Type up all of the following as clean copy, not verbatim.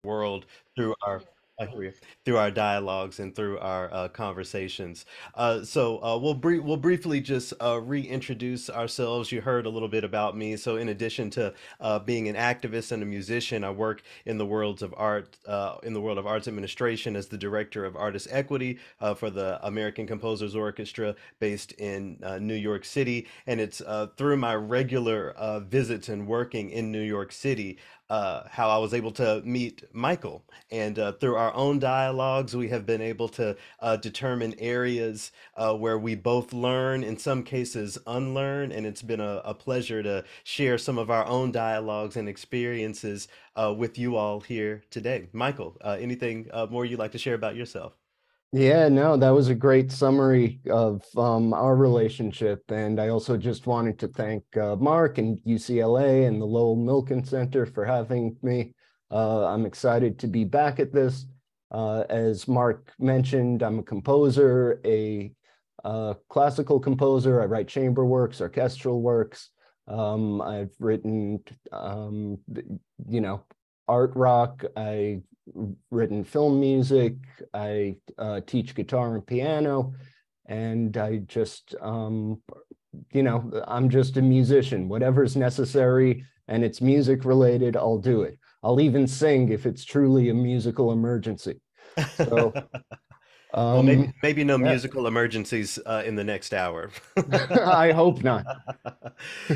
world through our I hear you. Through our dialogues and through our conversations. We'll briefly just reintroduce ourselves. You heard a little bit about me. So in addition to being an activist and a musician, I work in the worlds of art, in the world of arts administration as the director of artist equity for the American Composers Orchestra based in New York City. And it's through my regular visits and working in New York City how I was able to meet Michael. And through our own dialogues, we have been able to determine areas where we both learn, in some cases unlearn. And it's been a pleasure to share some of our own dialogues and experiences with you all here today. Michael, anything more you'd like to share about yourself? Yeah, no, that was a great summary of our relationship. And I also just wanted to thank Mark and UCLA and the Lowell Milken Center for having me. I'm excited to be back at this. As Mark mentioned, I'm a composer, a classical composer. I write chamber works, orchestral works. I've written, you know, art rock. I written film music. I teach guitar and piano, and I just, I'm just a musician. Whatever's necessary and it's music related, I'll do it. I'll even sing if it's truly a musical emergency. So, Well, um, maybe no yeah, musical emergencies in the next hour. I hope not.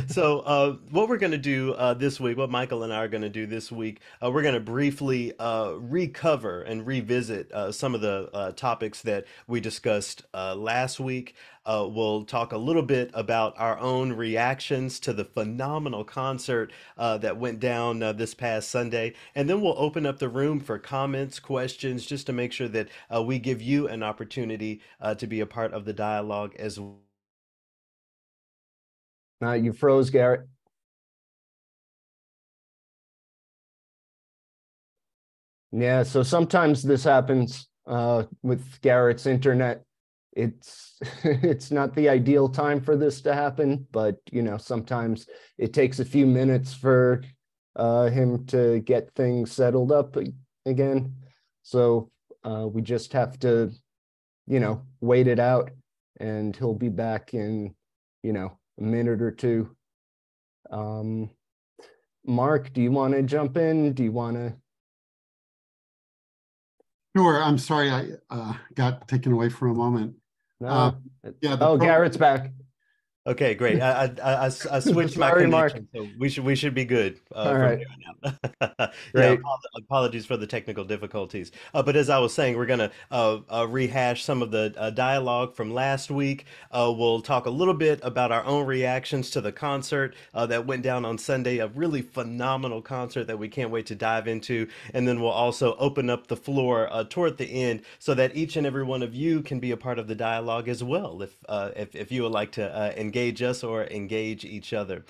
So, what we're going to do this week, what Michael and I are going to do this week, we're going to briefly recover and revisit some of the topics that we discussed last week. We'll talk a little bit about our own reactions to the phenomenal concert that went down this past Sunday. And then we'll open up the room for comments, questions, just to make sure that we give you an opportunity to be a part of the dialogue as well. You froze, Garrett. Yeah, so sometimes this happens with Garrett's internet. It's it's not the ideal time for this to happen, but sometimes it takes a few minutes for him to get things settled up again. So we just have to, wait it out, and he'll be back in, a minute or two. Um, Mark, do you want to jump in? Do you want to? Sure. I'm sorry I got taken away for a moment. Uh, No. yeah, the Oh, program. Garrett's back. Okay, great. I switched my Sorry, Mark. connection, so we should be good All from right, here on out. Yeah, great. apologies for the technical difficulties. But as I was saying, we're gonna rehash some of the dialogue from last week. We'll talk a little bit about our own reactions to the concert that went down on Sunday, a really phenomenal concert that we can't wait to dive into. And then we'll also open up the floor toward the end so that each and every one of you can be a part of the dialogue as well, if you would like to engage us or engage each other.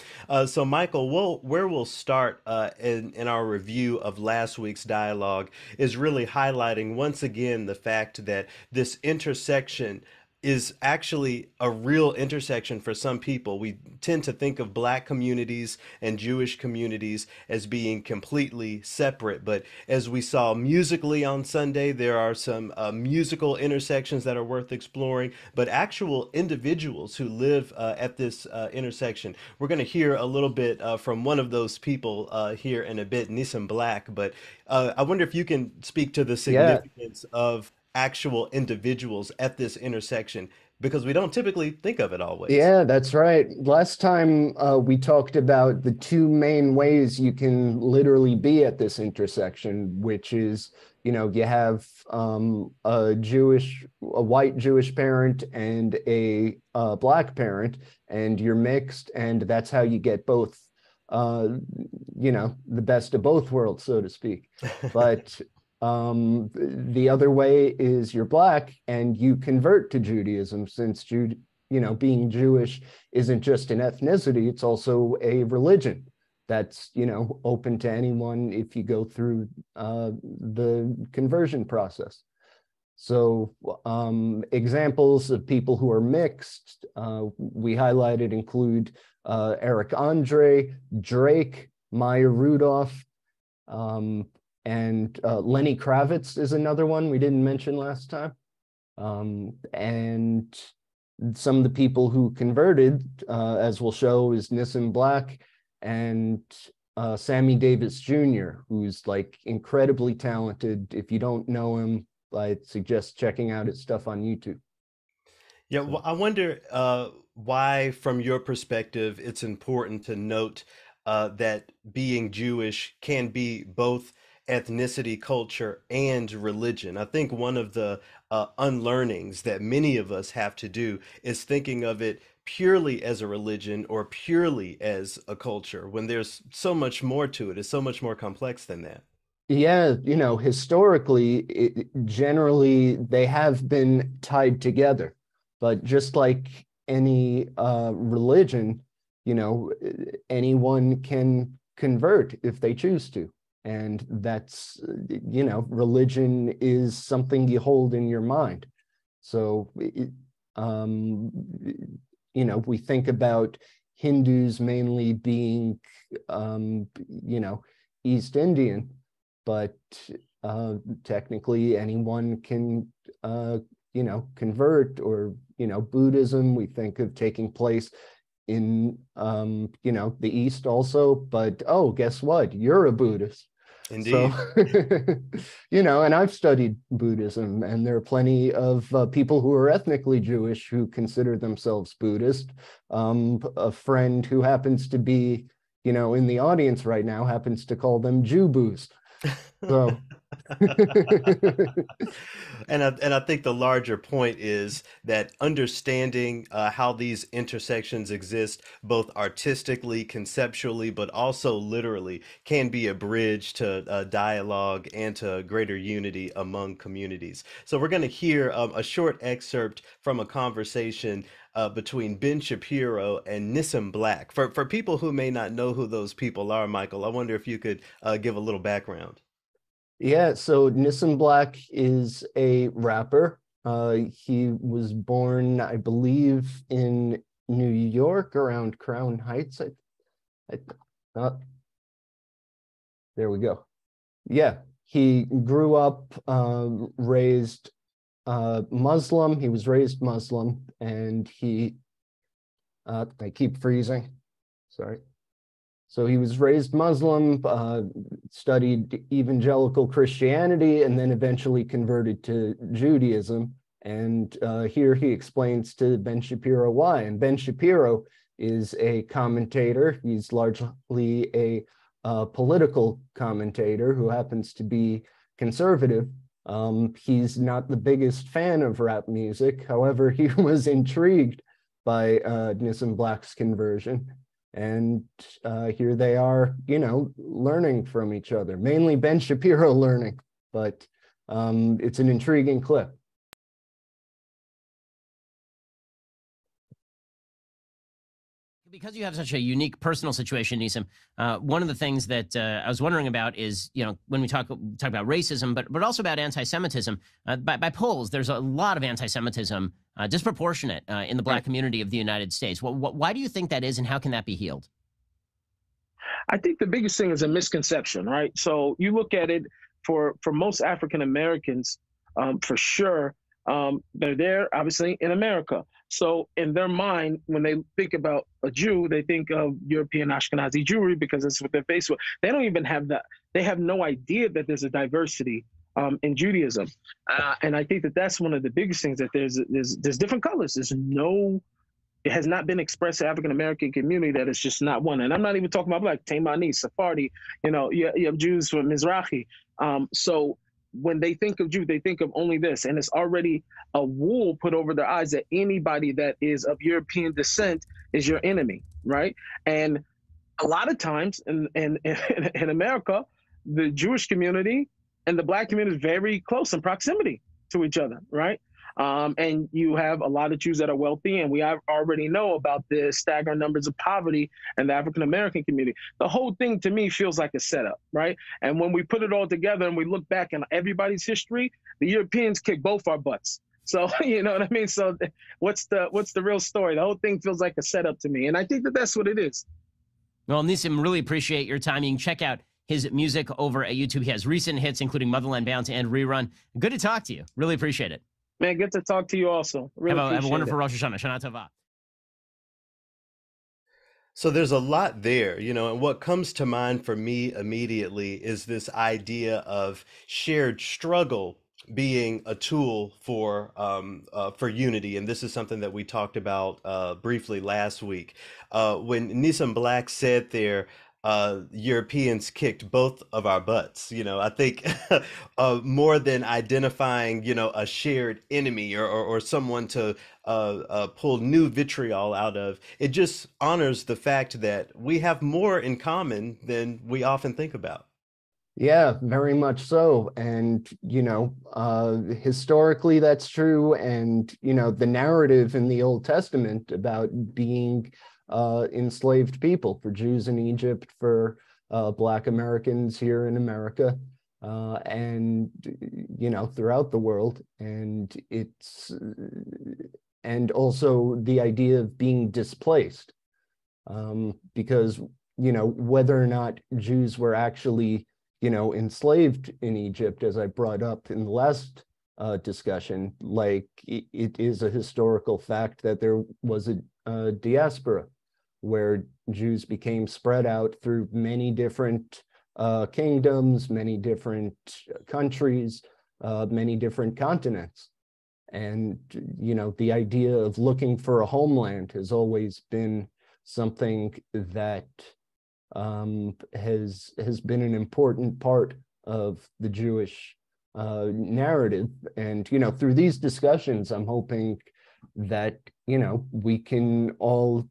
So, Michael, where we'll start in our review of last week's dialogue is really highlighting once again the fact that this intersection is actually a real intersection for some people. We tend to think of Black communities and Jewish communities as being completely separate. But as we saw musically on Sunday, there are some musical intersections that are worth exploring, but actual individuals who live at this intersection. We're going to hear a little bit from one of those people here in a bit, Nissan Black. But I wonder if you can speak to the Yeah, significance of actual individuals at this intersection because we don't typically think of it always. yeah, that's right. Last time we talked about the two main ways you can literally be at this intersection, which is, you have a white Jewish parent and a Black parent, and you're mixed, and that's how you get both, uh, the best of both worlds, so to speak. But the other way is you're Black and you convert to Judaism, since being Jewish isn't just an ethnicity, it's also a religion that's, open to anyone if you go through the conversion process. So examples of people who are mixed, we highlighted include Eric Andre, Drake, Maya Rudolph, um, and Lenny Kravitz is another one we didn't mention last time. And some of the people who converted, as we'll show, is Nissim Black and Sammy Davis Jr., who's like incredibly talented. If you don't know him, I'd suggest checking out his stuff on YouTube. Yeah, well, I wonder why, from your perspective, it's important to note that being Jewish can be both ethnicity, culture, and religion. I think one of the unlearnings that many of us have to do is thinking of it purely as a religion or purely as a culture when there's so much more to it. It's so much more complex than that. Yeah, historically, generally they have been tied together, but just like any religion, anyone can convert if they choose to. And that's, religion is something you hold in your mind. So, we think about Hindus mainly being, East Indian, but technically anyone can, convert, or, Buddhism, we think of taking place in, the East also, but, oh, guess what? You're a Buddhist. Indeed. So, and I've studied Buddhism, and there are plenty of people who are ethnically Jewish who consider themselves Buddhist. A friend who happens to be, in the audience right now happens to call them Jew-boos. So. And I think the larger point is that understanding how these intersections exist, both artistically, conceptually, but also literally, can be a bridge to dialogue and to greater unity among communities. So we're going to hear a short excerpt from a conversation between Ben Shapiro and Nissim Black. For people who may not know who those people are, Michael, I wonder if you could give a little background. Yeah, so Nissim Black is a rapper. He was born, I believe, in New York around Crown Heights. There we go. Yeah, he grew up raised Muslim. He was raised Muslim, and I keep freezing. Sorry. So he was raised Muslim, studied evangelical Christianity, and then eventually converted to Judaism. And here he explains to Ben Shapiro why. And Ben Shapiro is a commentator. He's largely a political commentator who happens to be conservative. He's not the biggest fan of rap music. However, he was intrigued by Nissim Black's conversion. And here they are, learning from each other, mainly Ben Shapiro learning, but it's an intriguing clip. Because you have such a unique personal situation, Nissim, one of the things that I was wondering about is, when we talk about racism, but also about anti-Semitism, by polls, there's a lot of anti-Semitism, disproportionate in the Black community of the United States. Why do you think that is, and how can that be healed? I think the biggest thing is a misconception, right? So you look at it for most African Americans, for sure, they're there, obviously, in America. So in their mind, when they think about a Jew, they think of European Ashkenazi Jewry because that's what they're faced with. They don't even have that. They have no idea that there's a diversity in Judaism. And I think that that's one of the biggest things, that there's different colors. It has not been expressed to African-American community that it's just not one. And I'm not even talking about Black, Taimani, Sephardi, you have Jews from Mizrahi. So when they think of Jew, they think of only this, and it's already a wool put over their eyes that anybody that is of European descent is your enemy, right? And a lot of times in America, the Jewish community and the Black community is very close in proximity to each other, right? And you have a lot of Jews that are wealthy, and we already know about the staggering numbers of poverty in the African-American community. The whole thing to me feels like a setup, right? And when we put it all together and we look back in everybody's history, the Europeans kicked both our butts. So, you know what I mean? So what's the real story? The whole thing feels like a setup to me. And I think that that's what it is. Well, Nissim, really appreciate your time. You can check out his music over at YouTube. He has recent hits, including Motherland Bounce and Rerun. Good to talk to you. Really appreciate it. Man, good to talk to you also. Really Have a wonderful it. Rosh Hashanah. Shana Tova. So there's a lot there, you know, and what comes to mind for me immediately is this idea of shared struggle being a tool for unity, and this is something that we talked about briefly last week. When Nissan Black said there, Europeans kicked both of our butts. You know, I think more than identifying, you know, a shared enemy or someone to pull new vitriol out of, it just honors the fact that we have more in common than we often think about. Yeah, very much so. And, you know, historically that's true. And, you know, the narrative in the Old Testament about being enslaved people, for Jews in Egypt, for Black Americans here in America, and, you know, throughout the world. And and also the idea of being displaced, because, you know, whether or not Jews were actually, you know, enslaved in Egypt, as I brought up in the last discussion, like it is a historical fact that there was a diaspora where Jews became spread out through many different kingdoms, many different countries, many different continents. And, you know, the idea of looking for a homeland has always been something that has been an important part of the Jewish narrative. And, you know, through these discussions, I'm hoping that, you know, we can all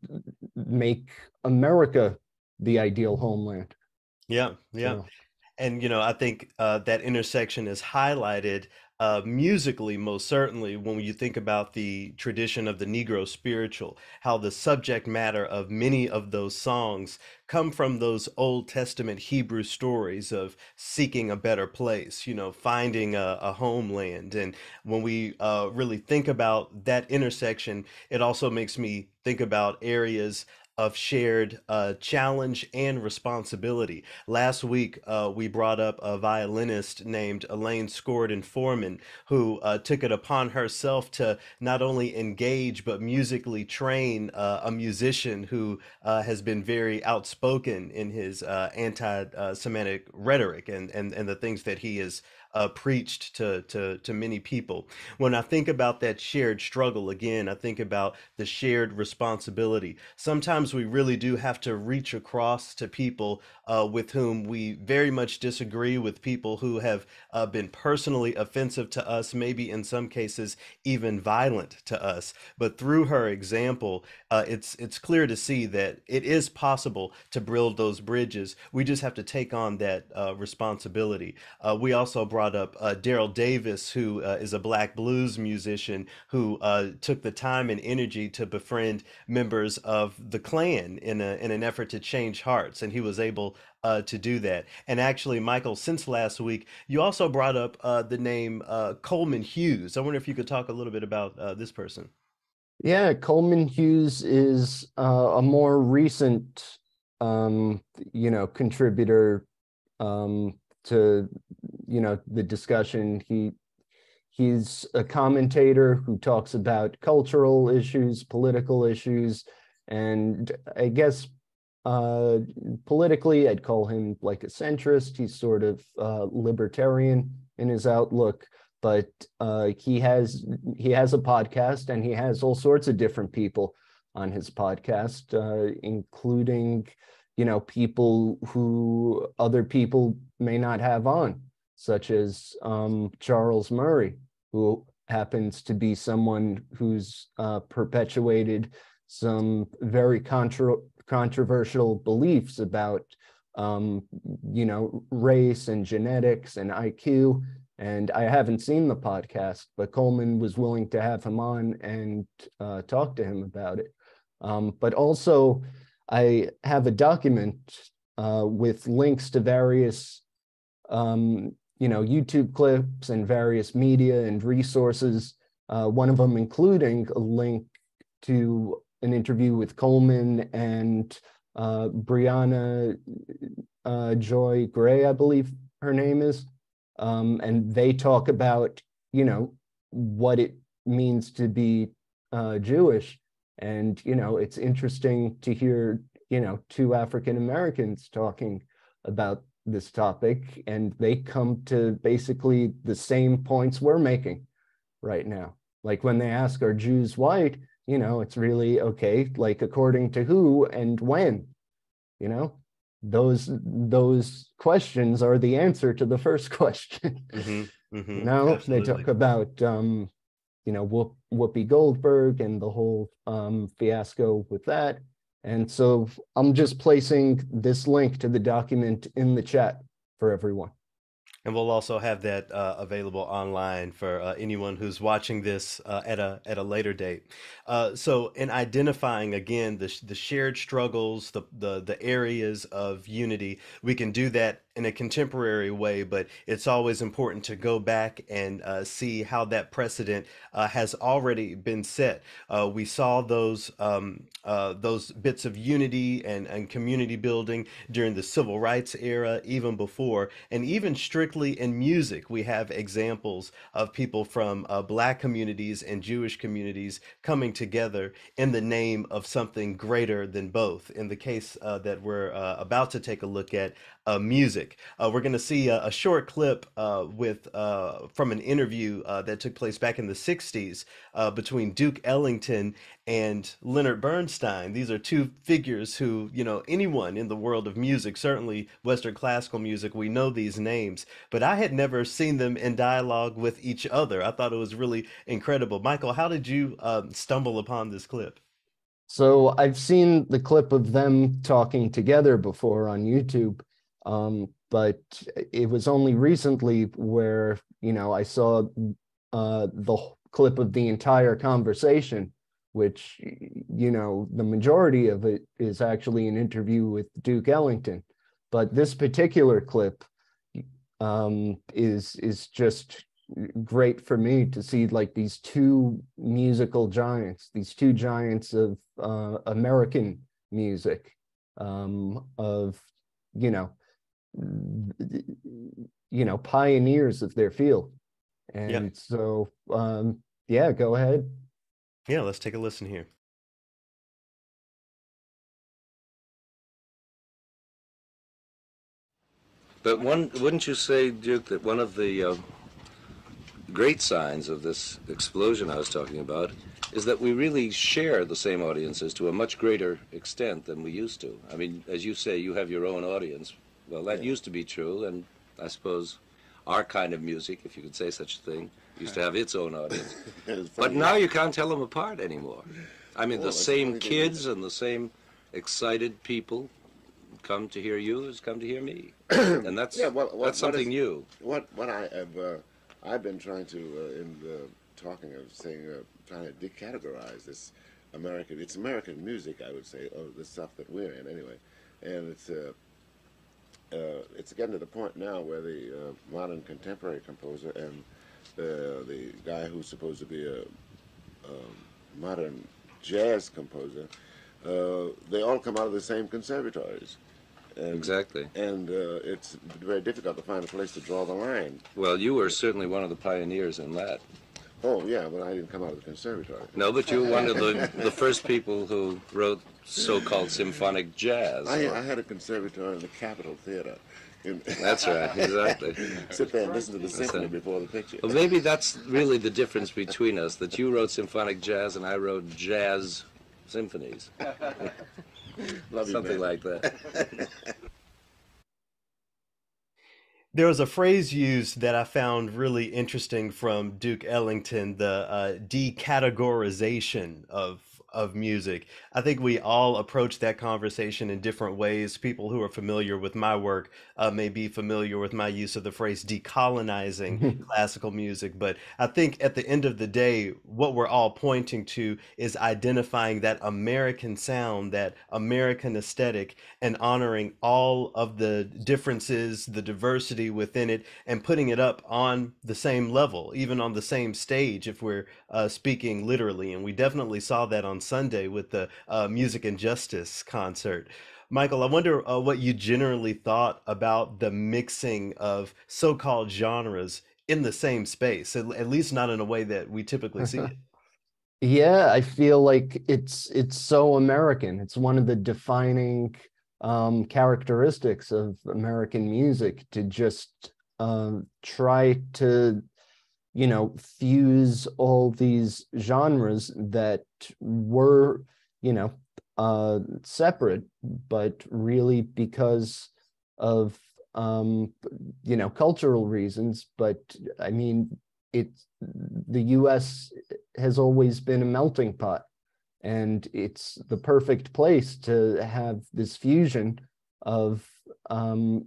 make America the ideal homeland. Yeah, yeah. So, And, you know, I think that intersection is highlighted musically, most certainly, when you think about the tradition of the Negro spiritual, how the subject matter of many of those songs come from those Old Testament Hebrew stories of seeking a better place, you know, finding a homeland. And when we really think about that intersection, it also makes me think about areas of shared challenge and responsibility. Last week, we brought up a violinist named Elaine Scourton Foreman, who took it upon herself to not only engage, but musically train a musician who has been very outspoken in his anti-Semitic rhetoric and the things that he has preached to many people. When I think about that shared struggle, again, I think about the shared responsibility. Sometimes we really do have to reach across to people with whom we very much disagree, with people who have been personally offensive to us, maybe in some cases even violent to us. But through her example, it's clear to see that it is possible to build those bridges. We just have to take on that responsibility. We also brought up Daryl Davis, who is a Black blues musician who took the time and energy to befriend members of the Klan in an effort to change hearts, and he was able to do that. And actually, Michael, since last week, you also brought up the name Coleman Hughes. I wonder if you could talk a little bit about this person. yeah, Coleman Hughes is a more recent, you know, contributor to, you know, the discussion. He's a commentator who talks about cultural issues, political issues, and I guess politically, I'd call him like a centrist. He's sort of libertarian in his outlook, but he has a podcast, and he has all sorts of different people on his podcast, including, you know, people who other people may not have on, such as Charles Murray, who happens to be someone who's perpetuated some very controversial beliefs about, you know, race and genetics and IQ. And I haven't seen the podcast, but Coleman was willing to have him on and talk to him about it. But also, I have a document with links to various, you know, YouTube clips and various media and resources. One of them including a link to an interview with Coleman and Brianna Joy Gray, I believe her name is, and they talk about, you know, what it means to be Jewish. And, you know, it's interesting to hear, you know, two African Americans talking about this topic, and they come to basically the same points we're making right now. Like when they ask, are Jews white? You know, it's really, okay, like according to who and when, you know? Those questions are the answer to the first question. You know, they talk Absolutely. about you know, Whoopi Goldberg and the whole fiasco with that. And so I'm just placing this link to the document in the chat for everyone. And we'll also have that available online for anyone who's watching this at a later date. So, in identifying again the shared struggles, the areas of unity, we can do that in a contemporary way. But it's always important to go back and see how that precedent has already been set. We saw those bits of unity and community building during the civil rights era, even before, and even strictly in music, we have examples of people from Black communities and Jewish communities coming together in the name of something greater than both. In the case that we're about to take a look at, music, we're going to see a short clip from an interview that took place back in the 60s between Duke Ellington and Leonard Bernstein. These are two figures who, you know, anyone in the world of music, certainly Western classical music, we know these names, but I had never seen them in dialogue with each other. I thought it was really incredible. Michael, how did you stumble upon this clip? So I've seen the clip of them talking together before on YouTube, but it was only recently where, you know, I saw the clip of the entire conversation, which, you know, the majority of it is actually an interview with Duke Ellington. But this particular clip is just great for me to see, like, these two musical giants, these two giants of American music, of, you know, pioneers of their field. Yeah. And so, yeah, go ahead. Yeah, let's take a listen here. But wouldn't you say, Duke, that one of the great signs of this explosion I was talking about is that we really share the same audiences to a much greater extent than we used to? I mean, as you say, you have your own audience. Well, that used to be true, and I suppose our kind of music, if you could say such a thing, used to have its own audience. But now you can't tell them apart anymore. I mean, the same kids and the same excited people come to hear you as come to hear me, and that's that's something new. What I've been trying to talking of saying trying to decategorize this it's American music, I would say, of the stuff that we're in anyway, and it's getting to the point now where the modern contemporary composer and the guy who's supposed to be a modern jazz composer, they all come out of the same conservatories. And, exactly. And it's very difficult to find a place to draw the line. Well, you were certainly one of the pioneers in that. Oh, yeah, but I didn't come out of the conservatory. No, but you were one of the first people who wrote so-called symphonic jazz. I had a conservatory in the Capitol Theater. That's right, exactly. Sit there and listen to the symphony before the picture. Well, maybe that's really the difference between us, that you wrote symphonic jazz and I wrote jazz symphonies. Something like that. There was a phrase used that I found really interesting from Duke Ellington, the decategorization of music. I think we all approach that conversation in different ways. People who are familiar with my work may be familiar with my use of the phrase decolonizing classical music. But I think at the end of the day, what we're all pointing to is identifying that American sound, that American aesthetic, and honoring all of the differences, the diversity within it, and putting it up on the same level, even on the same stage, if we're speaking literally. And we definitely saw that on Sunday with the Music and Justice concert. Michael, I wonder what you generally thought about the mixing of so-called genres in the same space, at least not in a way that we typically see it. Yeah, I feel like it's so American. It's one of the defining characteristics of American music to just try to, fuse all these genres that were, separate, but really because of cultural reasons. But I mean, it's the US has always been a melting pot, and it's the perfect place to have this fusion of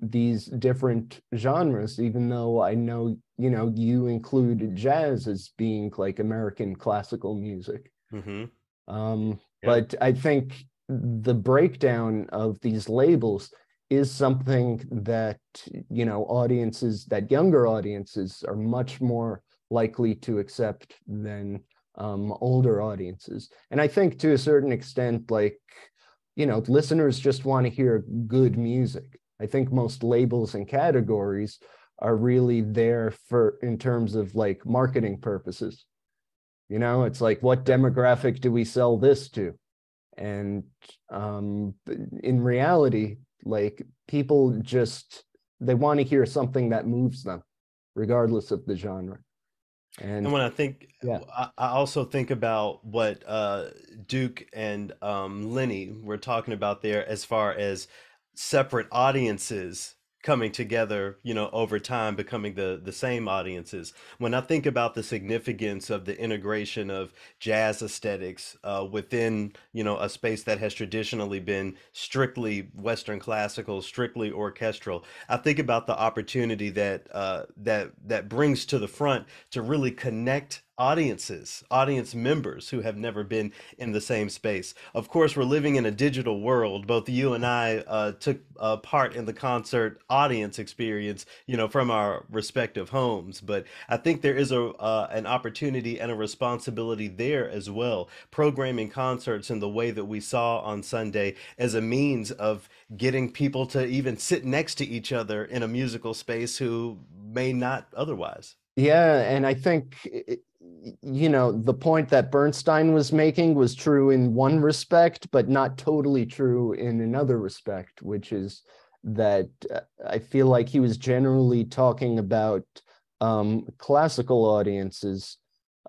these different genres, even though I know, you include jazz as being like American classical music. Hmm. Yeah. But I think the breakdown of these labels is something that, younger audiences are much more likely to accept than older audiences. And I think to a certain extent, like, listeners just want to hear good music. I think most labels and categories are really there for in terms of like marketing purposes. It's like, what demographic do we sell this to? And in reality, like, people just, they want to hear something that moves them, regardless of the genre. And when I think, yeah, I also think about what Duke and Lenny were talking about there, as far as separate audiences coming together, over time becoming the same audiences. When I think about the significance of the integration of jazz aesthetics within, a space that has traditionally been strictly Western classical, strictly orchestral, I think about the opportunity that brings to the front to really connect audience members who have never been in the same space. Of course, we're living in a digital world. Both you and I took part in the concert audience experience, from our respective homes. But I think there is an opportunity and a responsibility there as well. Programming concerts in the way that we saw on Sunday as a means of getting people to even sit next to each other in a musical space who may not otherwise. yeah. And I think the point that Bernstein was making was true in one respect, but not totally true in another respect, which is that I feel like he was generally talking about classical audiences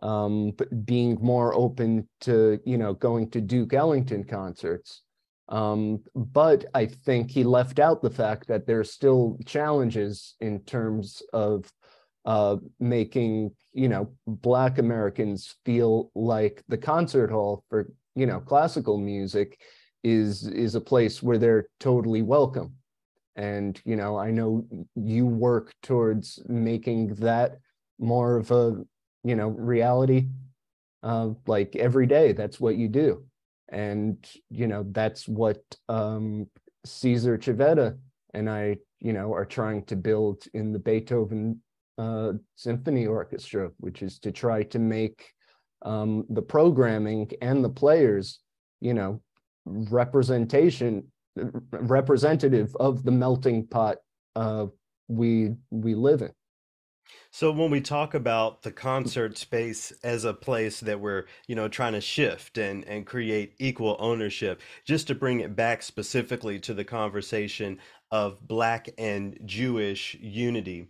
being more open to, going to Duke Ellington concerts. But I think he left out the fact that there's still challenges in terms of making, Black Americans feel like the concert hall for, classical music is a place where they're totally welcome. And, I know you work towards making that more of a, reality, like every day. That's what you do. And, that's what Cesar Chavetta and I, are trying to build in the Beethoven Symphony Orchestra, which is to try to make the programming and the players, representative of the melting pot we live in. So when we talk about the concert space as a place that we're, trying to shift and create equal ownership, just to bring it back specifically to the conversation of Black and Jewish unity,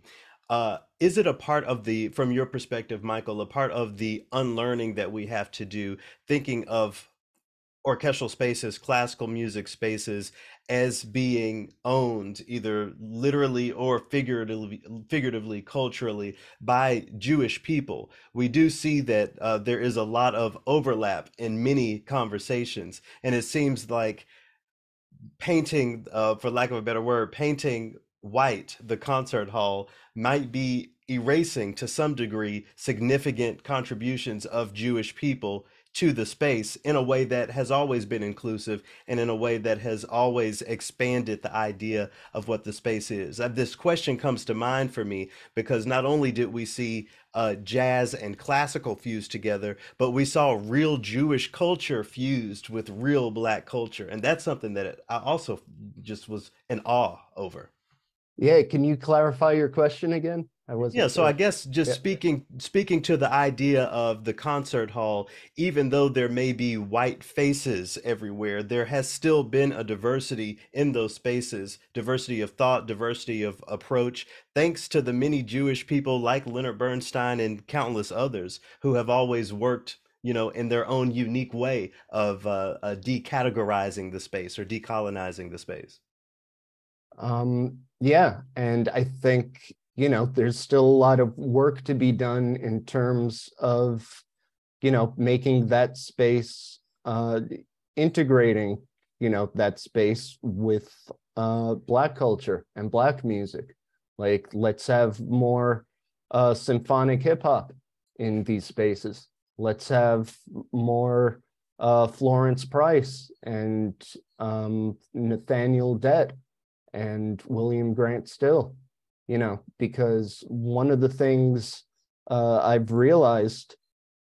is it a part of from your perspective, Michael, a part of the unlearning that we have to do, thinking of orchestral spaces, classical music spaces, as being owned either literally or figuratively, culturally, by Jewish people? We do see that there is a lot of overlap in many conversations, and it seems like painting, for lack of a better word, painting white the concert hall might be erasing to some degree significant contributions of Jewish people to the space in a way that has always been inclusive and in a way that has always expanded the idea of what the space is. This question comes to mind for me because not only did we see jazz and classical fused together, but we saw real Jewish culture fused with real Black culture. And that's something that I also just was in awe over. Yeah, can you clarify your question again? I wasn't Yeah, so sure. I guess just Yeah. speaking to the idea of the concert hall, even though there may be white faces everywhere, there has still been a diversity in those spaces, diversity of thought, diversity of approach, thanks to the many Jewish people like Leonard Bernstein and countless others who have always worked, in their own unique way of decategorizing the space or decolonizing the space. Yeah, and I think, there's still a lot of work to be done in terms of, making that space, integrating, that space with Black culture and Black music. Like, let's have more symphonic hip hop in these spaces. Let's have more Florence Price and Nathaniel Dett and William Grant Still, because one of the things I've realized,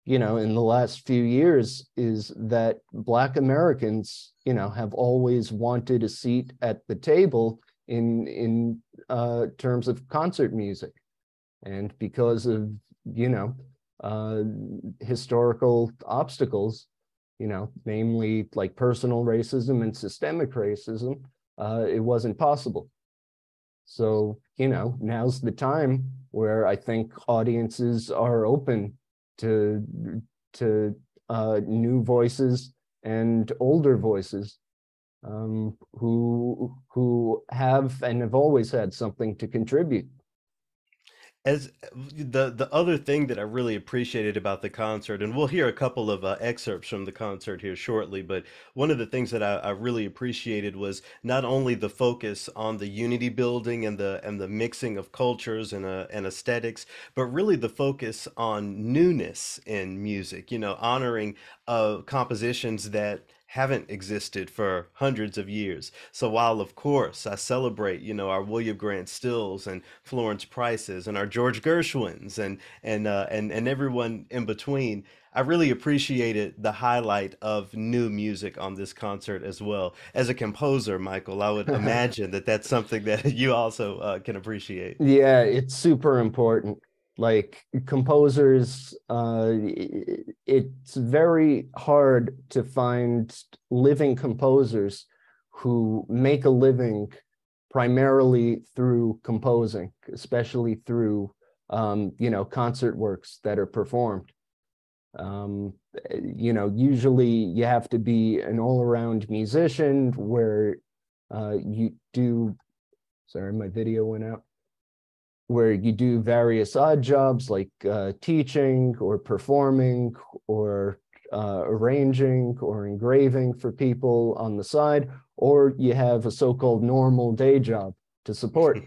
in the last few years is that Black Americans, have always wanted a seat at the table in terms of concert music. And because of, historical obstacles, namely like personal racism and systemic racism, it wasn't possible. So, now's the time where I think audiences are open to new voices and older voices who have and have always had something to contribute. As the other thing that I really appreciated about the concert, and we'll hear a couple of excerpts from the concert here shortly, but one of the things that I really appreciated was not only the focus on the unity building and the mixing of cultures and aesthetics, but really the focus on newness in music. Honoring compositions that haven't existed for hundreds of years. So while of course I celebrate, our William Grant Stills and Florence Prices and our George Gershwins and everyone in between, I really appreciated the highlight of new music on this concert as well. As a composer, Michael, I would imagine that that's something that you also can appreciate. Yeah, it's super important. Like composers, it's very hard to find living composers who make a living primarily through composing, especially through, concert works that are performed. Usually you have to be an all-around musician where you do, sorry, my video went out, where you do various odd jobs like teaching or performing or arranging or engraving for people on the side, or you have a so-called normal day job to support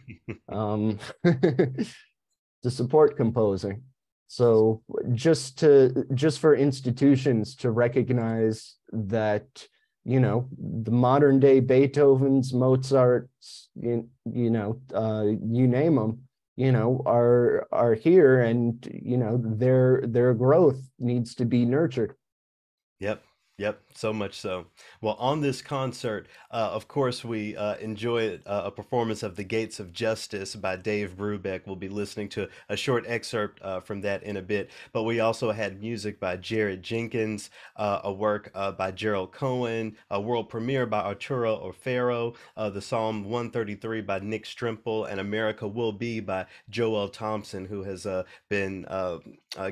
to support composing. So just for institutions to recognize that, the modern day Beethovens, Mozarts, you name them, are here, and their growth needs to be nurtured. Yep, so much so. Well, on this concert, of course, we enjoy a performance of The Gates of Justice by Dave Brubeck. We'll be listening to a short excerpt from that in a bit. But we also had music by Jared Jenkins, a work by Gerald Cohen, a world premiere by Arturo Orfero, the Psalm 133 by Nick Strimple, and America Will Be by Joel Thompson, who has been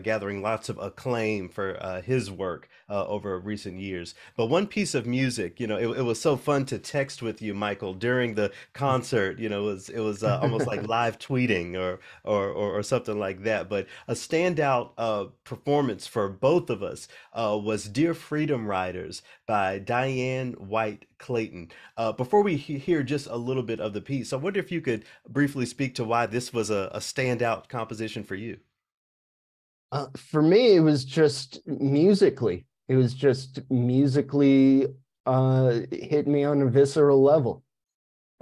gathering lots of acclaim for his work over recent years. But one piece of music, it was so fun to text with you, Michael, during the concert. It was almost like live tweeting or something like that. But a standout performance for both of us was "Dear Freedom Riders" by Diane White Clayton. Before we hear just a little bit of the piece, I wonder if you could briefly speak to why this was a standout composition for you. For me, it was just musically. It was just musically hit me on a visceral level.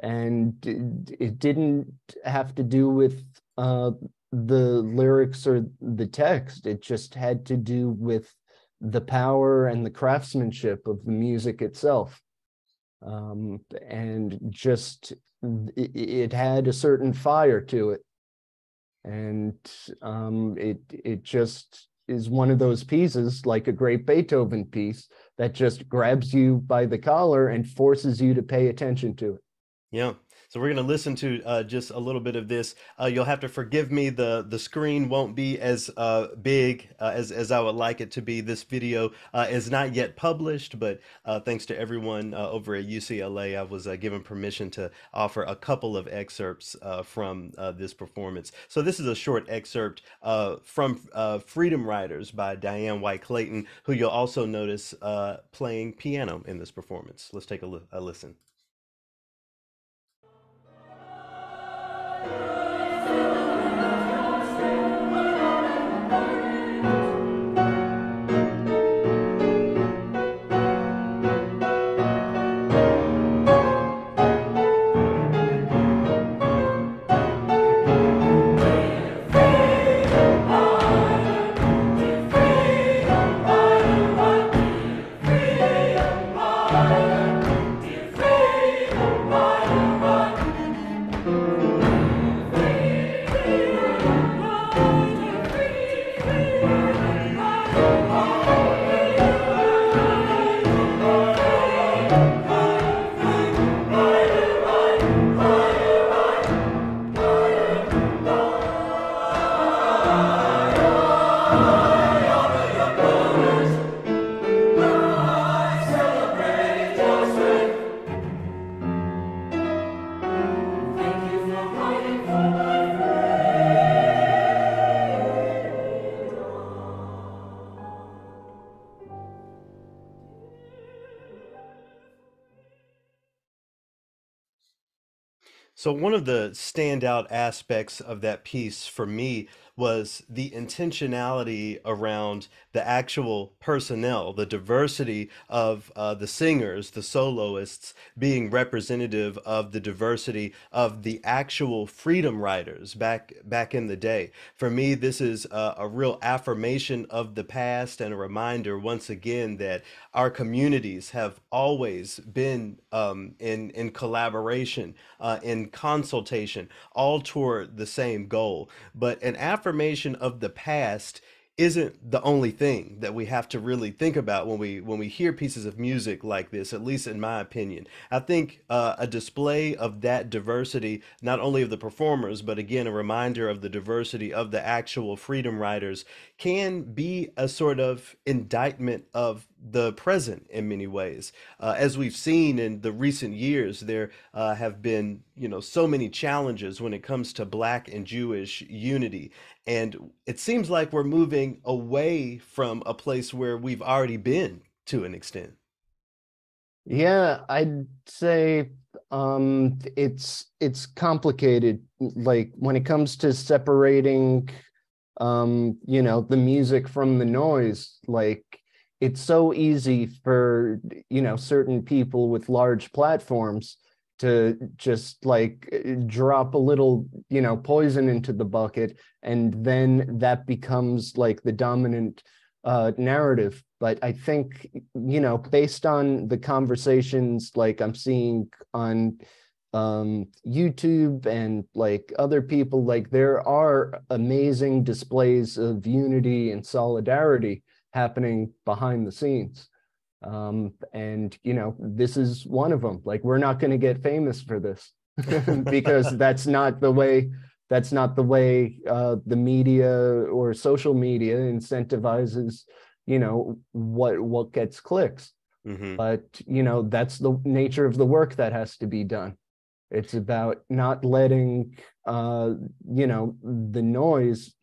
And it didn't have to do with the lyrics or the text. It just had to do with the power and the craftsmanship of the music itself. And just it had a certain fire to it. And it just is one of those pieces, like a great Beethoven piece, that just grabs you by the collar and forces you to pay attention to it. Yeah. So we're going to listen to just a little bit of this. You'll have to forgive me. The screen won't be as big as I would like it to be. This video is not yet published, but thanks to everyone over at UCLA, I was given permission to offer a couple of excerpts from this performance. So this is a short excerpt from Freedom Riders by Diane White Clayton, who you'll also notice playing piano in this performance. Let's take a listen. So one of the standout aspects of that piece for me was the intentionality around the actual personnel, the diversity of the singers, the soloists, being representative of the diversity of the actual freedom riders back in the day. For me, this is a real affirmation of the past and a reminder once again that our communities have always been in collaboration, in consultation, all toward the same goal. But an affirmation of the past isn't the only thing that we have to really think about when we hear pieces of music like this, at least in my opinion. I think a display of that diversity, not only of the performers, but again, a reminder of the diversity of the actual freedom riders, can be a sort of indictment of the present in many ways. As we've seen in the recent years, there have been, so many challenges when it comes to Black and Jewish unity. And it seems like we're moving away from a place where we've already been to an extent. Yeah, I'd say it's complicated. Like when it comes to separating the music from the noise, like it's so easy for, certain people with large platforms to just like drop a little, poison into the bucket, and then that becomes like the dominant narrative. But I think, based on the conversations like I'm seeing on YouTube and like other people, like there are amazing displays of unity and solidarity happening behind the scenes. And this is one of them. Like, we're not going to get famous for this because that's not the way the media or social media incentivizes, what gets clicks. Mm-hmm. But, that's the nature of the work that has to be done. It's about not letting, the noise,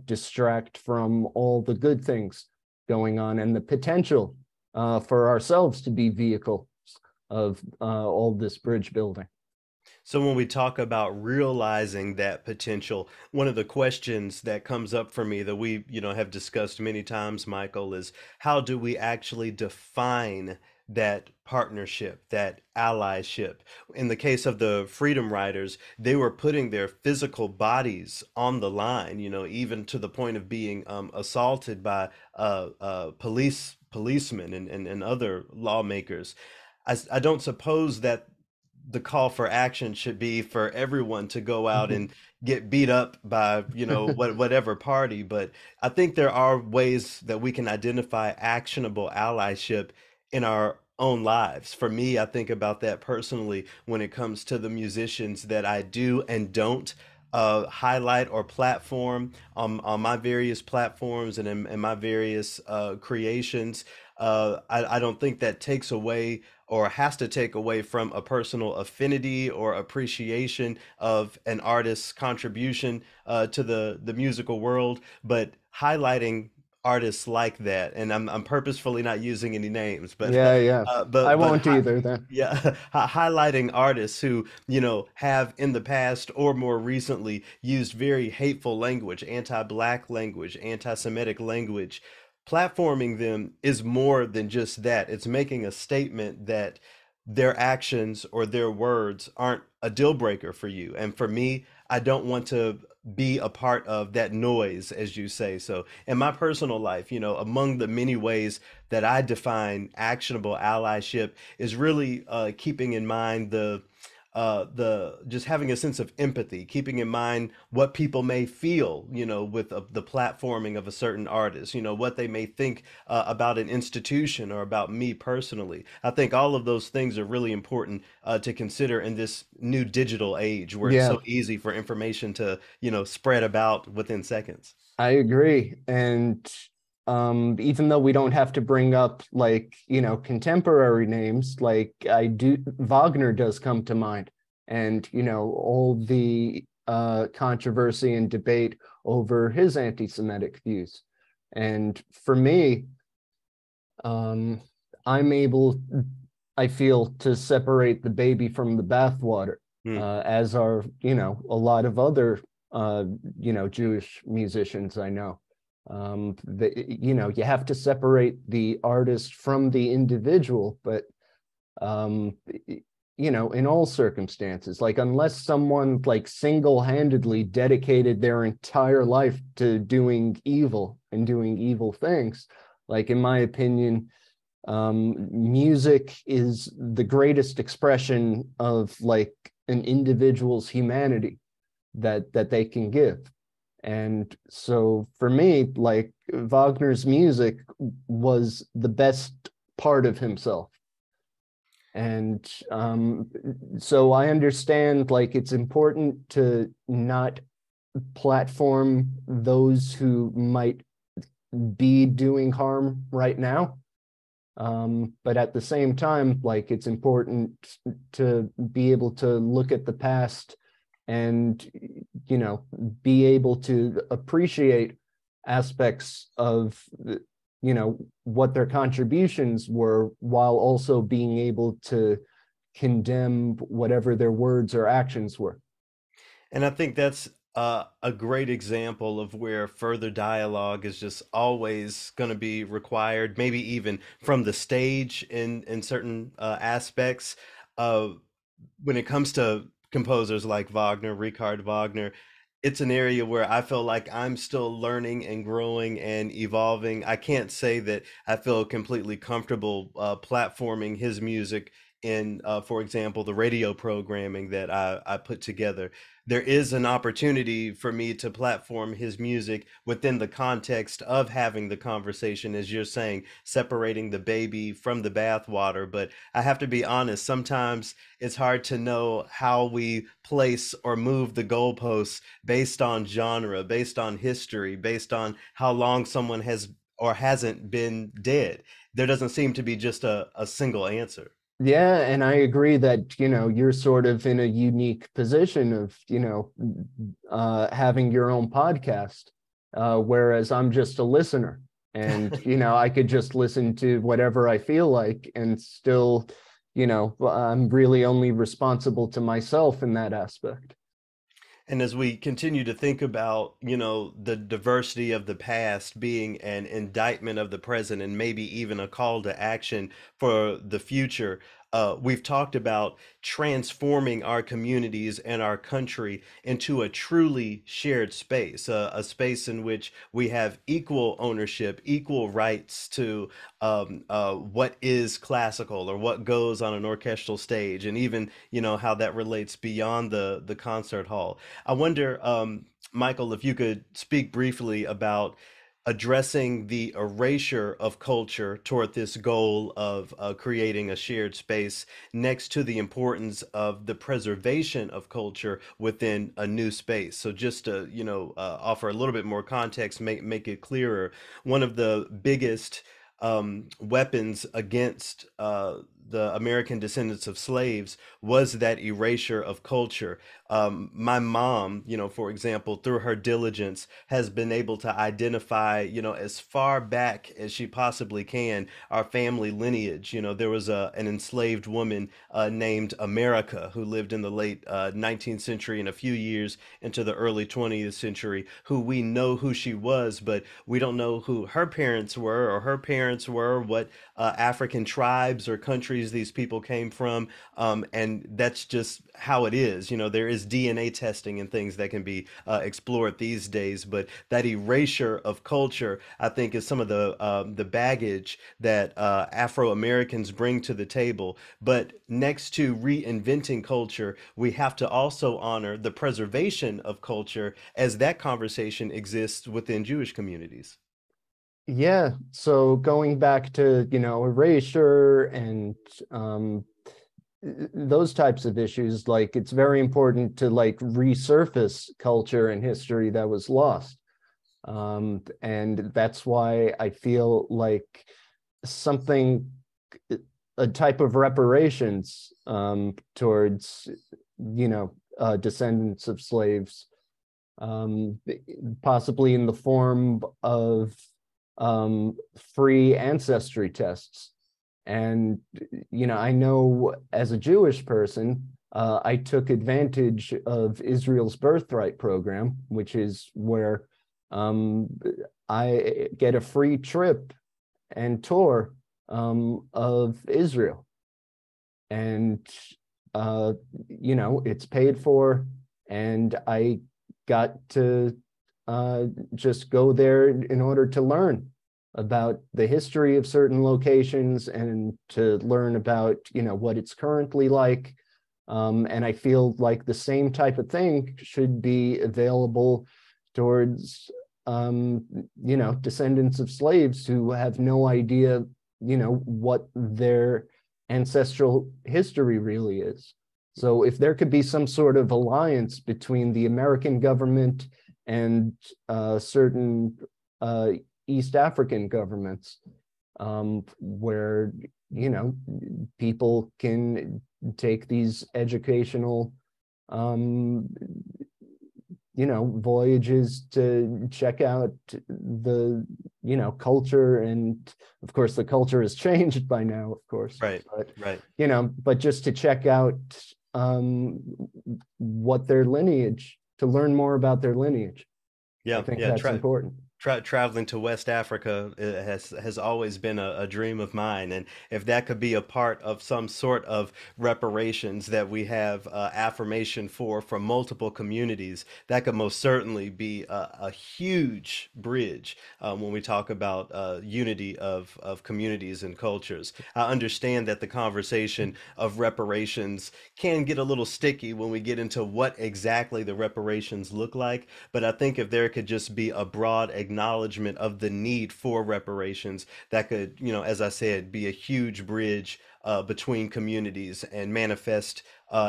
distract from all the good things going on and the potential for ourselves to be vehicles of all this bridge building. So when we talk about realizing that potential, one of the questions that comes up for me that we, have discussed many times, Michael, is how do we actually define that partnership, that allyship? In the case of the Freedom Riders, they were putting their physical bodies on the line, even to the point of being assaulted by policemen and other lawmakers. I don't suppose that the call for action should be for everyone to go out and get beat up by, whatever party. But I think there are ways that we can identify actionable allyship in our own lives. For me, I think about that personally when it comes to the musicians that I do and don't highlight or platform on my various platforms and in my various creations. I don't think that takes away or has to take away from a personal affinity or appreciation of an artist's contribution to the musical world, but highlighting artists like that, and I'm purposefully not using any names, but Yeah, yeah. I but won't either then. yeah, highlighting artists who, have in the past or more recently used very hateful language, anti-Black language, anti-Semitic language. Platforming them is more than just that. It's making a statement that their actions or their words aren't a deal breaker for you. And for me, I don't want to be a part of that noise, as you say. So in my personal life, among the many ways that I define actionable allyship is really keeping in mind the just having a sense of empathy, keeping in mind what people may feel, with the platforming of a certain artist, what they may think about an institution or about me personally. I think all of those things are really important to consider in this new digital age where it's Yeah, so easy for information to, spread about within seconds. I agree. And even though we don't have to bring up like, contemporary names, like Wagner does come to mind. And, all the controversy and debate over his anti-Semitic views. And for me, I'm able, I feel, to separate the baby from the bathwater, as are, a lot of other, Jewish musicians I know. You have to separate the artist from the individual, but in all circumstances, like unless someone like single-handedly dedicated their entire life to doing evil and doing evil things, like in my opinion, music is the greatest expression of like an individual's humanity that they can give. And so for me, like Wagner's music was the best part of himself. And so I understand like it's important to not platform those who might be doing harm right now. But at the same time, like it's important to be able to look at the past and, be able to appreciate aspects of, what their contributions were, while also being able to condemn whatever their words or actions were. And I think that's a great example of where further dialogue is just always going to be required, maybe even from the stage in certain aspects. When it comes to composers like Wagner, Richard Wagner, it's an area where I feel like I'm still learning and growing and evolving. I can't say that I feel completely comfortable platforming his music in, for example, the radio programming that I put together. There is an opportunity for me to platform his music within the context of having the conversation, as you're saying, separating the baby from the bathwater. But I have to be honest, sometimes it's hard to know how we place or move the goalposts based on genre, based on history, based on how long someone has or hasn't been dead. There doesn't seem to be just a single answer. Yeah, and I agree that, you're sort of in a unique position of, having your own podcast, whereas I'm just a listener. And, I could just listen to whatever I feel like and still, you know, I'm really only responsible to myself in that aspect. And as we continue to think about, you know, the diversity of the past being an indictment of the present and maybe even a call to action for the future, we've talked about transforming our communities and our country into a truly shared space, a space in which we have equal ownership, equal rights to what is classical or what goes on an orchestral stage, and even, you know, how that relates beyond the concert hall. I wonder, Michael, if you could speak briefly about addressing the erasure of culture toward this goal of creating a shared space next to the importance of the preservation of culture within a new space. So just to, you know, offer a little bit more context, make it clearer. One of the biggest weapons against the American descendants of slaves was that erasure of culture. My mom, you know, for example, through her diligence, has been able to identify, you know, as far back as she possibly can, our family lineage. You know, there was an enslaved woman named America who lived in the late 19th century and a few years into the early 20th century, who we know who she was, but we don't know who her parents were or her parents were, what African tribes or countries these people came from. And that's just how it is. You know, there is DNA testing and things that can be explored these days, but that erasure of culture, I think, is some of the baggage that Afro Americans bring to the table. But next to reinventing culture, we have to also honor the preservation of culture as that conversation exists within Jewish communities. Yeah, so going back to, you know, erasure and those types of issues, like it's very important to like resurface culture and history that was lost. And that's why I feel like something, a type of reparations towards, you know, descendants of slaves, possibly in the form of free ancestry tests. And, you know, I know as a Jewish person, I took advantage of Israel's birthright program, which is where I get a free trip and tour of Israel. And, you know, it's paid for, and I got to just go there in order to learn about the history of certain locations and to learn about, you know, what it's currently like. And I feel like the same type of thing should be available towards, you know, descendants of slaves who have no idea, you know, what their ancestral history really is. So if there could be some sort of alliance between the American government and certain East African governments, where, you know, people can take these educational, you know, voyages to check out the, you know, culture. And of course, the culture has changed by now, of course. Right, but, right. you know, but just to check out what their lineage, to learn more about their lineage. Yeah, I think yeah. that's important. Traveling to West Africa has always been a dream of mine, and if that could be a part of some sort of reparations that we have affirmation for from multiple communities, that could most certainly be a huge bridge when we talk about unity of communities and cultures. I understand that the conversation of reparations can get a little sticky when we get into what exactly the reparations look like, but I think if there could just be a broad acknowledgement of the need for reparations, that could, you know, as I said, be a huge bridge between communities and manifest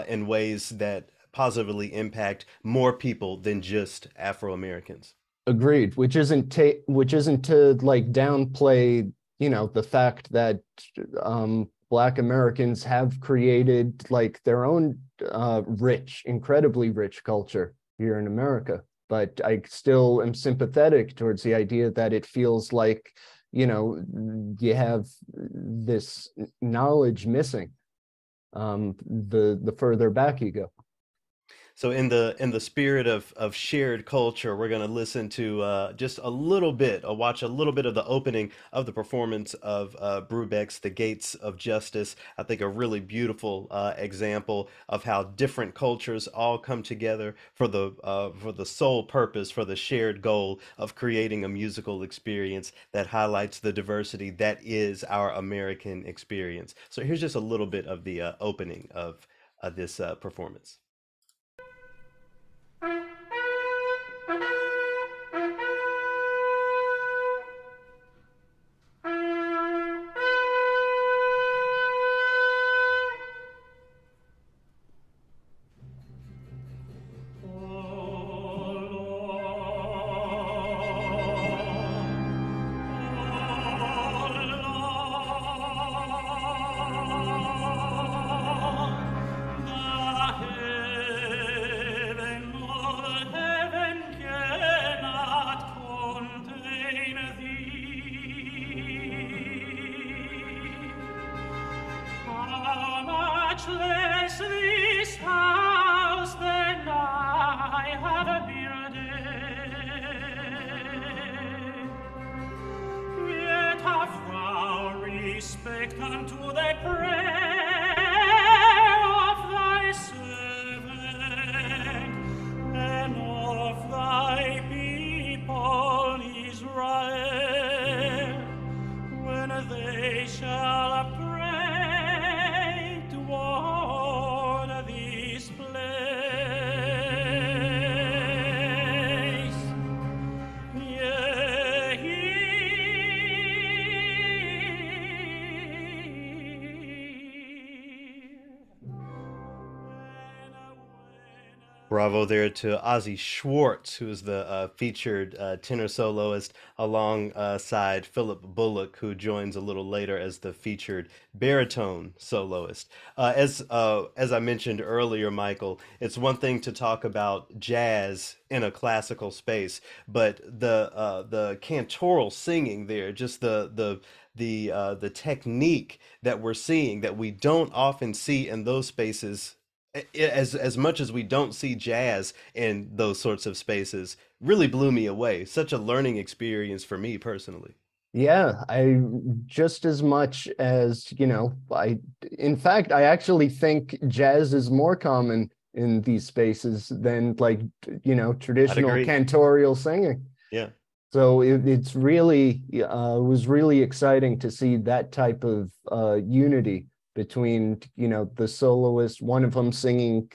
in ways that positively impact more people than just Afro Americans. Agreed. Which isn't to like downplay, you know, the fact that Black Americans have created like their own rich, incredibly rich culture here in America. But I still am sympathetic towards the idea that it feels like, you know, you have this knowledge missing. the further back you go. So in the spirit of shared culture, we're going to listen to just a little bit, watch a little bit of the opening of the performance of Brubeck's "The Gates of Justice." I think a really beautiful example of how different cultures all come together for the sole purpose, for the shared goal of creating a musical experience that highlights the diversity that is our American experience. So here's just a little bit of the opening of this performance. Bravo there to Ozzy Schwartz, who is the featured tenor soloist, alongside Philip Bullock, who joins a little later as the featured baritone soloist. As I mentioned earlier, Michael, it's one thing to talk about jazz in a classical space, but the cantoral singing there, just the technique that we're seeing that we don't often see in those spaces, as much as we don't see jazz in those sorts of spaces, really blew me away. Such a learning experience for me personally. Yeah, I just as much as, in fact, I actually think jazz is more common in these spaces than like, I'd traditional agree. cantorial singing. Yeah. So it's really, was really exciting to see that type of unity between, the soloist, one of them singing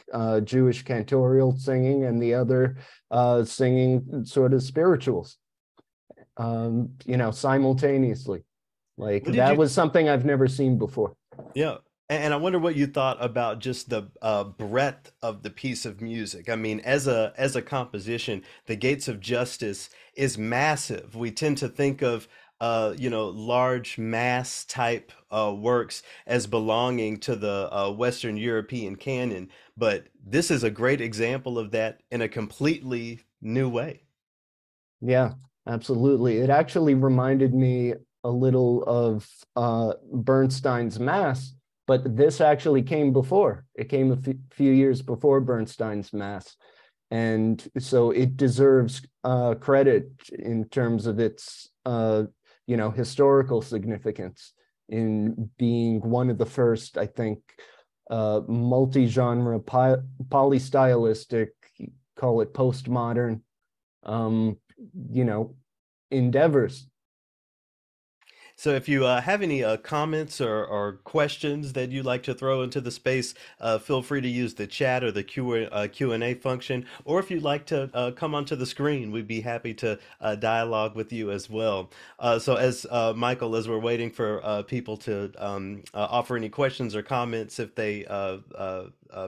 Jewish cantorial singing and the other singing sort of spirituals, simultaneously. Like What did that you was something I've never seen before. Yeah. And I wonder what you thought about just the breadth of the piece of music. I mean, as a composition, The Gates of Justice is massive. We tend to think of large mass type works as belonging to the Western European canon, but this is a great example of that in a completely new way. Yeah, absolutely. It actually reminded me a little of Bernstein's Mass, but this actually came before. It came a few years before Bernstein's Mass. And so it deserves credit in terms of its, historical significance in being one of the first, I think, multi-genre, polystylistic, call it postmodern, endeavors. So if you have any comments or questions that you'd like to throw into the space, feel free to use the chat or the Q&A function. Or if you'd like to come onto the screen, we'd be happy to dialogue with you as well. So as Michael, as we're waiting for people to offer any questions or comments if they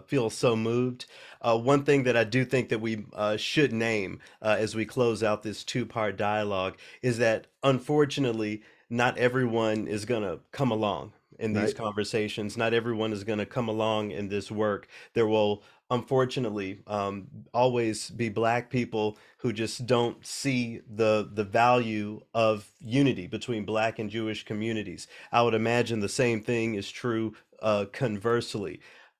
feel so moved. One thing that I do think that we should name as we close out this two-part dialogue is that, unfortunately, not everyone is going to come along in these Right. conversations. Not everyone is going to come along in this work. There will unfortunately, always be Black people who just don't see the value of unity between Black and Jewish communities. I would imagine the same thing is true conversely.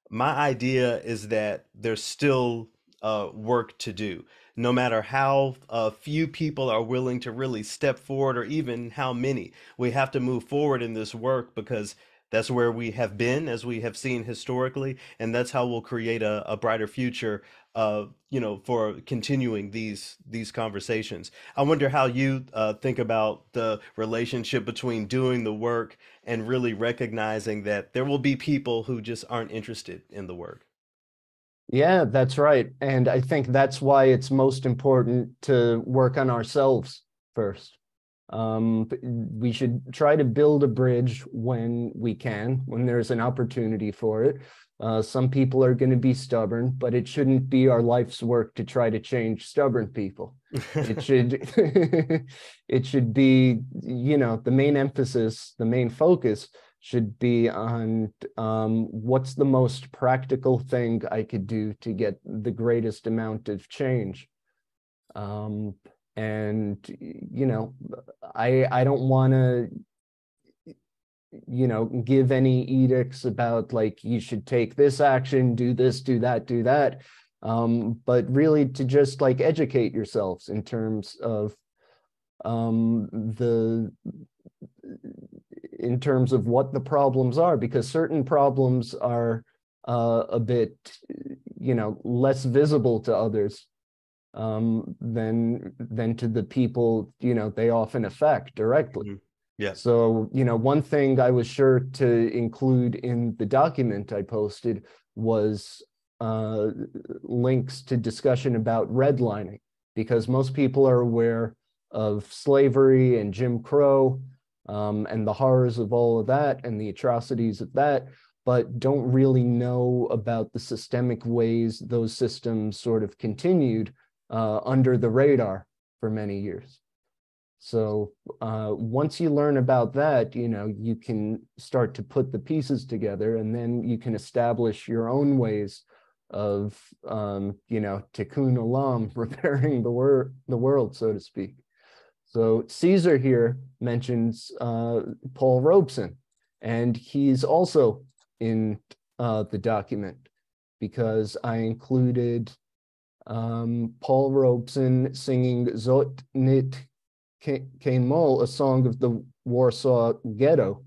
My idea is that there's still work to do. No matter how few people are willing to really step forward, or even how many, we have to move forward in this work because that's where we have been, as we have seen historically, and that's how we'll create a brighter future. For continuing these conversations. I wonder how you think about the relationship between doing the work and really recognizing that there will be people who just aren't interested in the work. Yeah, that's right. And I think that's why it's most important to work on ourselves first. We should try to build a bridge when we can, when there's an opportunity for it. Some people are going to be stubborn, but it shouldn't be our life's work to try to change stubborn people. It should, it should be, the main emphasis, the main focus should be on what's the most practical thing I could do to get the greatest amount of change. And I don't want to give any edicts about like you should take this action, do this, do that, but really to just like educate yourselves in terms of what the problems are, because certain problems are a bit less visible to others than to the people they often affect directly. Mhm. Yeah. So one thing I was sure to include in the document I posted was links to discussion about redlining, because most people are aware of slavery and Jim Crow and the horrors of all of that and the atrocities of that, but don't really know about the systemic ways those systems sort of continued under the radar for many years. So once you learn about that, you can start to put the pieces together, and then you can establish your own ways of, tikkun olam, repairing the world, so to speak. So Caesar here mentions Paul Robeson, and he's also in the document because I included Paul Robeson singing Zot Nit Kein Mol, a song of the Warsaw Ghetto.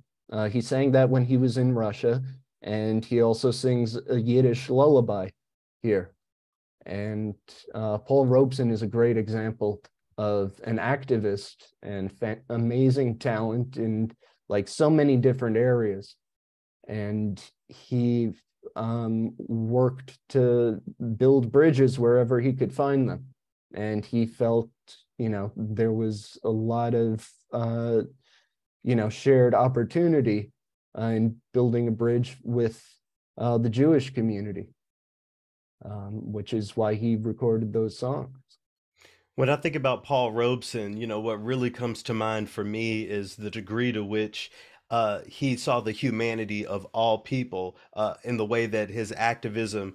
He sang that when he was in Russia, and he also sings a Yiddish lullaby here. And Paul Robeson is a great example of an activist and amazing talent in like so many different areas. And he worked to build bridges wherever he could find them. And he felt, there was a lot of, shared opportunity in building a bridge with the Jewish community, which is why he recorded those songs. When I think about Paul Robeson, what really comes to mind for me is the degree to which he saw the humanity of all people in the way that his activism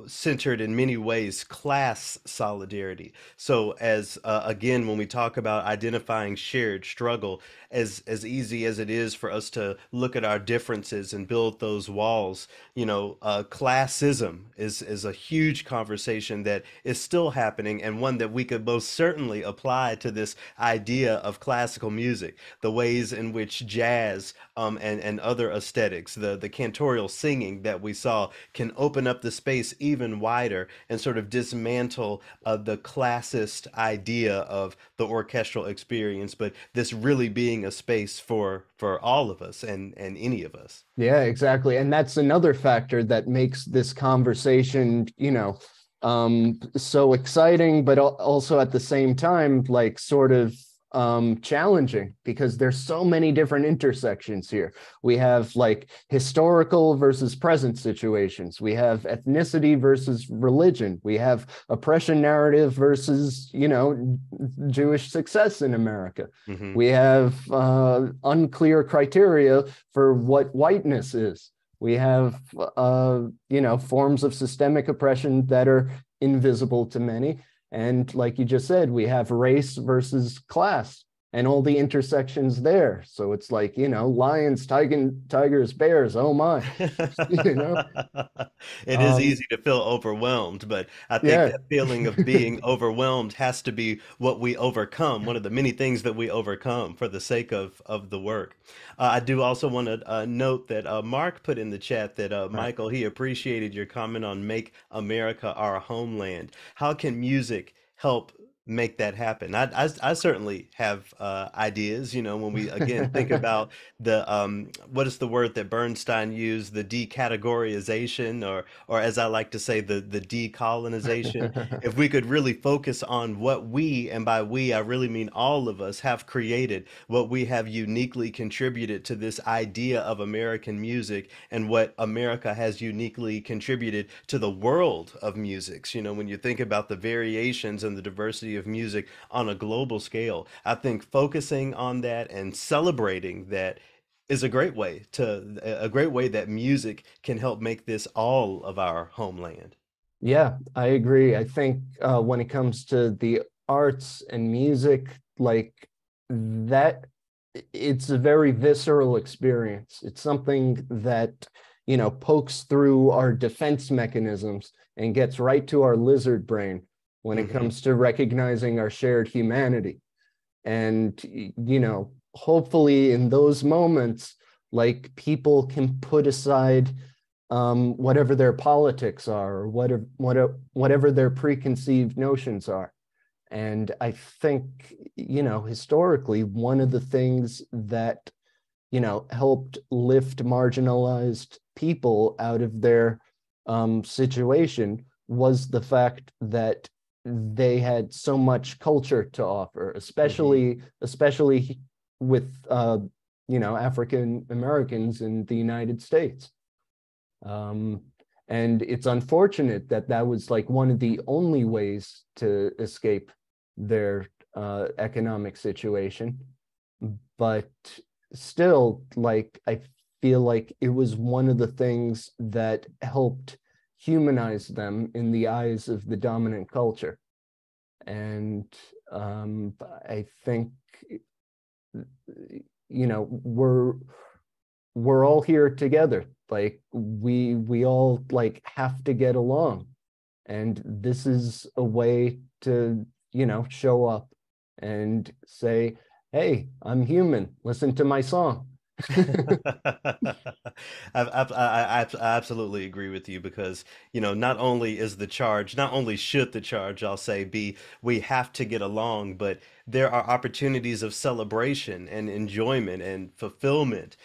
centered in many ways class solidarity. So as again, when we talk about identifying shared struggle, as easy as it is for us to look at our differences and build those walls, classism is a huge conversation that is still happening, and one that we could most certainly apply to this idea of classical music, the ways in which jazz and other aesthetics, the cantorial singing that we saw, can open up the space even wider and sort of dismantle the classist idea of the orchestral experience, but this really being a space for all of us and any of us. Yeah, exactly. And that's another factor that makes this conversation, so exciting, but also at the same time, like sort of challenging, because there's so many different intersections here. We have like historical versus present situations. We have ethnicity versus religion. We have oppression narrative versus, Jewish success in America. Mm-hmm. We have unclear criteria for what whiteness is. We have, forms of systemic oppression that are invisible to many. And like you just said, we have race versus class and all the intersections there. So it's like, lions, tigers, bears, oh my, you know? It is Um, easy to feel overwhelmed, but I think yeah. that feeling of being overwhelmed has to be what we overcome, one of the many things that we overcome for the sake of the work. I do also want to note that Mark put in the chat that Right. Michael, he appreciated your comment on Make America Our Homeland. How can music help make that happen? I certainly have ideas, when we again think about the what is the word that Bernstein used, the decategorization, or as I like to say, the decolonization. If we could really focus on what we, and by we I really mean all of us, have created, what we have uniquely contributed to this idea of American music, and what America has uniquely contributed to the world of music. When you think about the variations and the diversity of music on a global scale, I think focusing on that and celebrating that is a great way that music can help make this all of our homeland. Yeah, I agree. I think when it comes to the arts and music, like that, it's a very visceral experience. It's something that, pokes through our defense mechanisms and gets right to our lizard brain when it Hmm. comes to recognizing our shared humanity. And, hopefully in those moments, like people can put aside whatever their politics are, or whatever their preconceived notions are. And I think, historically, one of the things that, helped lift marginalized people out of their situation was the fact that they had so much culture to offer, Hmm. especially with African Americans in the United States. Um, and it's unfortunate that that was like one of the only ways to escape their economic situation. But still, like, I feel like it was one of the things that helped humanize them in the eyes of the dominant culture. And I think, we're all here together. Like we all like have to get along. And this is a way to, show up and say, hey, I'm human. Listen to my song. I absolutely agree with you because, not only is the charge, not only should the charge, I'll say, be we have to get along, but there are opportunities of celebration and enjoyment and fulfillment,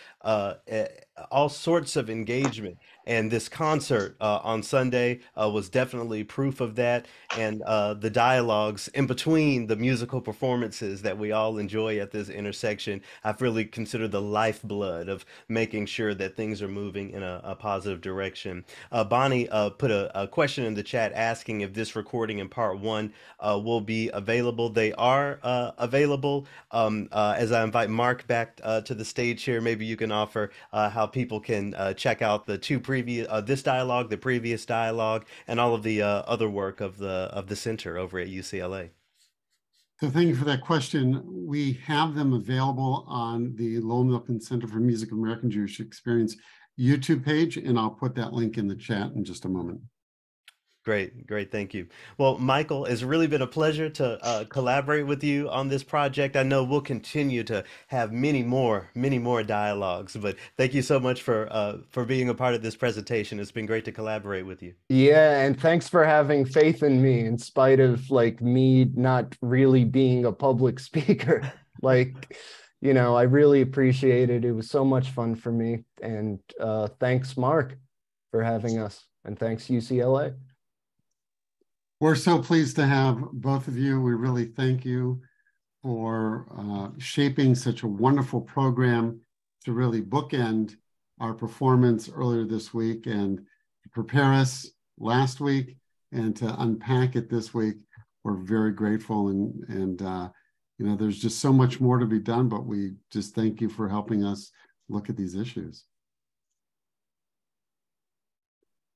all sorts of engagement. And this concert on Sunday was definitely proof of that. And the dialogues in between the musical performances that we all enjoy at this intersection, I've really considered the lifeblood of making sure that things are moving in a positive direction. Bonnie put a question in the chat asking if this recording in part one will be available. They are available. As I invite Mark back to the stage here, maybe you can offer how people can check out the two previous this dialogue, the previous dialogue, and all of the other work of the center over at UCLA. So thank you for that question. We have them available on the Lowell Milken Center for Music of American Jewish Experience YouTube page, and I'll put that link in the chat in just a moment. Great, thank you. Well, Michael, it's really been a pleasure to collaborate with you on this project. I know we'll continue to have many more dialogues, but thank you so much for being a part of this presentation. It's been great to collaborate with you. Yeah, and thanks for having faith in me in spite of like me not really being a public speaker. Like, I really appreciate it. It was so much fun for me. And thanks, Mark, for having us. And thanks, UCLA. We're so pleased to have both of you. We really thank you for shaping such a wonderful program to really bookend our performance earlier this week and to prepare us last week and to unpack it this week. We're very grateful, and there's just so much more to be done, but we just thank you for helping us look at these issues.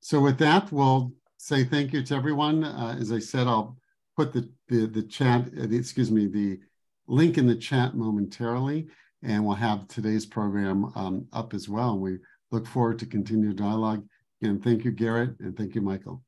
So with that, we'll say thank you to everyone. As I said, I'll put the chat, excuse me, the link in the chat momentarily, and we'll have today's program up as well. We look forward to continued dialogue. Again, thank you, Garrett, and thank you, Michael.